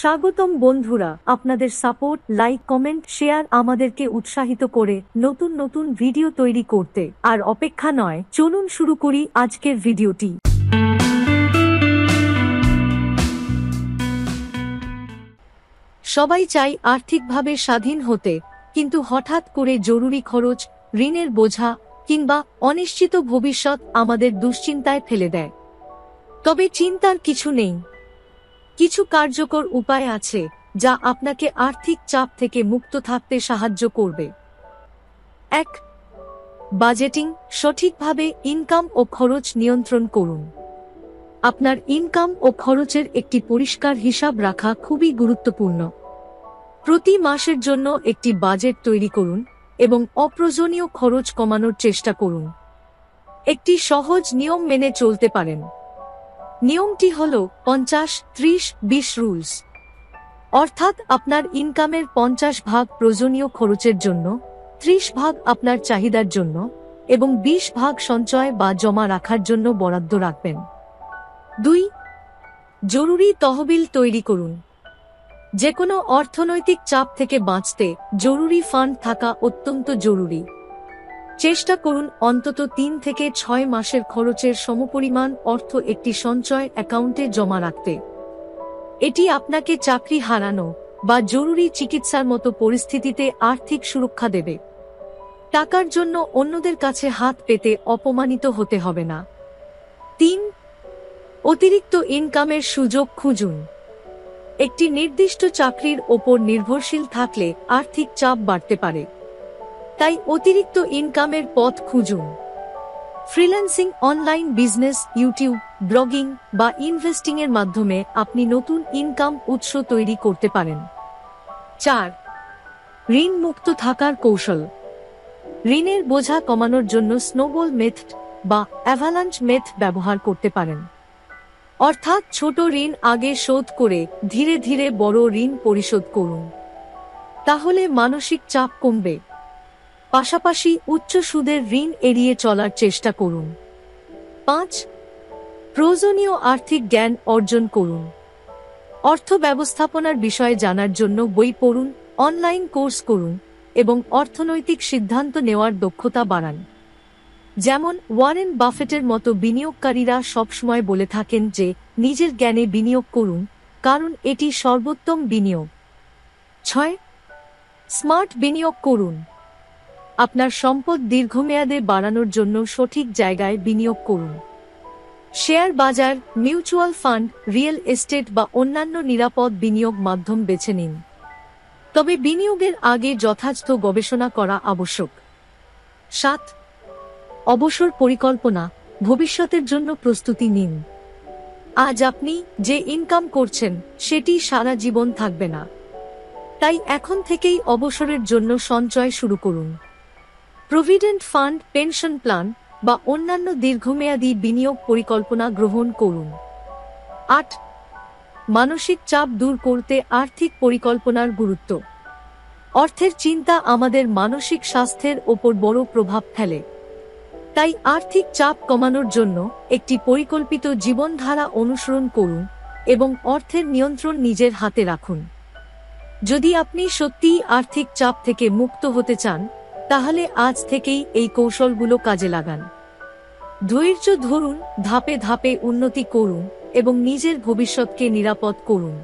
স্বাগতম বন্ধুরা, আপনাদের সাপোর্ট, লাইক, কমেন্ট, শেয়ার আমাদেরকে উৎসাহিত করে নতুন নতুন ভিডিও তৈরি করতে। আর অপেক্ষা নয়, চলুন শুরু করি আজকের ভিডিওটি। সবাই চাই আর্থিকভাবে স্বাধীন হতে, কিন্তু হঠাৎ করে জরুরি খরচ, ঋণের বোঝা কিংবা অনিশ্চিত ভবিষ্যৎ আমাদের দুশ্চিন্তায় ফেলে দেয়। তবে চিন্তার কিছু নেই, কিছু কার্যকর উপায় আছে যা আপনাকে আর্থিক চাপ থেকে মুক্ত থাকতে সাহায্য করবে। ১. বাজেটিং। সঠিকভাবে ইনকাম ও খরচ নিয়ন্ত্রণ করুন। আপনার ইনকাম ও খরচের একটি পরিষ্কার হিসাব রাখা খুবই গুরুত্বপূর্ণ। প্রতি মাসের জন্য একটি বাজেট তৈরি করুন এবং অপ্রয়োজনীয় খরচ কমানোর চেষ্টা করুন। একটি সহজ নিয়ম মেনে চলতে পারেন। নিয়মটি হল 50-30-20 রুলস। অর্থাৎ আপনার ইনকামের 50% প্রয়োজনীয় খরচের জন্য, 30% আপনার চাহিদার জন্য এবং 20% সঞ্চয় বা জমা রাখার জন্য বরাদ্দ রাখবেন। ২. জরুরি তহবিল তৈরি করুন। যেকোনো অর্থনৈতিক চাপ থেকে বাঁচতে জরুরি ফান্ড থাকা অত্যন্ত জরুরি। চেষ্টা করুন অন্তত 3 থেকে 6 মাসের খরচের সমপরিমাণ অর্থ একটি সঞ্চয় অ্যাকাউন্টে জমা রাখতে। এটি আপনাকে চাকরি হারানো বা জরুরি চিকিৎসার মতো পরিস্থিতিতে আর্থিক সুরক্ষা দেবে। টাকার জন্য অন্যদের কাছে হাত পেতে অপমানিত হতে হবে না। ৩. অতিরিক্ত ইনকামের সুযোগ খুঁজুন। একটি নির্দিষ্ট চাকরির ওপর নির্ভরশীল থাকলে আর্থিক চাপ বাড়তে পারে। তাই অতিরিক্ত ইনকামের পথ খুঁজুন। Freelancing, online business, YouTube, blogging বা ইনভেস্টিং এর মাধ্যমে আপনি নতুন ইনকাম উৎস তৈরি করতে পারেন। ৪. ঋণ মুক্ত থাকার কৌশল। ঋণের বোঝা কমানোর জন্য স্নোবল মেথড বা অ্যাভালাঞ্চ মেথড ব্যবহার করতে পারেন। অর্থাৎ ছোট ঋণ আগে শোধ করে ধীরে ধীরে বড় ঋণ পরিশোধ করুন। তাহলে মানসিক চাপ কমবে। পাশাপাশি উচ্চ সুদের ঋণ এড়িয়ে চলার চেষ্টা করুন। ৫. প্রয়োজনীয় আর্থিক জ্ঞান অর্জন করুন। অর্থ ব্যবস্থাপনার বিষয়ে জানার জন্য বই পড়ুন, অনলাইন কোর্স করুন এবং অর্থনৈতিক সিদ্ধান্ত নেওয়ার দক্ষতা বাড়ান। যেমন ওয়ারেন বাফেটের মতো বিনিয়োগকারীরা সবসময় বলে থাকেন যে নিজের জ্ঞানে বিনিয়োগ করুন, কারণ এটি সর্বোত্তম বিনিয়োগ। ৬. স্মার্ট বিনিয়োগ করুন। আপনার সম্পদ দীর্ঘমেয়াদে বাড়ানোর জন্য সঠিক জায়গায় বিনিয়োগ করুন। শেয়ার বাজার, মিউচুয়াল ফান্ড, রিয়েল এস্টেট বা অন্যান্য নিরাপদ বিনিয়োগ মাধ্যম বেছে নিন। তবে বিনিয়োগের আগে যথাযথ গবেষণা করা আবশ্যক। ৭. অবসর পরিকল্পনা। ভবিষ্যতের জন্য প্রস্তুতি নিন। আজ আপনি যে ইনকাম করছেন সেটি সারা জীবন থাকবে না। তাই এখন থেকেই অবসরের জন্য সঞ্চয় শুরু করুন। প্রভিডেন্ট ফান্ড, পেনশন প্ল্যান বা অন্যান্য দীর্ঘমেয়াদী বিনিয়োগ পরিকল্পনা গ্রহণ করুন। ৮. মানসিক চাপ দূর করতে আর্থিক পরিকল্পনার গুরুত্ব। অর্থের চিন্তা আমাদের মানসিক স্বাস্থ্যের ওপর বড় প্রভাব ফেলে। তাই আর্থিক চাপ কমানোর জন্য একটি পরিকল্পিত জীবনধারা অনুসরণ করুন এবং অর্থের নিয়ন্ত্রণ নিজের হাতে রাখুন। যদি আপনি সত্যিই আর্থিক চাপ থেকে মুক্ত হতে চান, তাহলে আজ থেকেই এই কৌশলগুলো কাজে লাগান। ধৈর্য ধরুন, ধাপে ধাপে উন্নতি করুন এবং নিজের ভবিষ্যৎকে নিরাপদ করুন।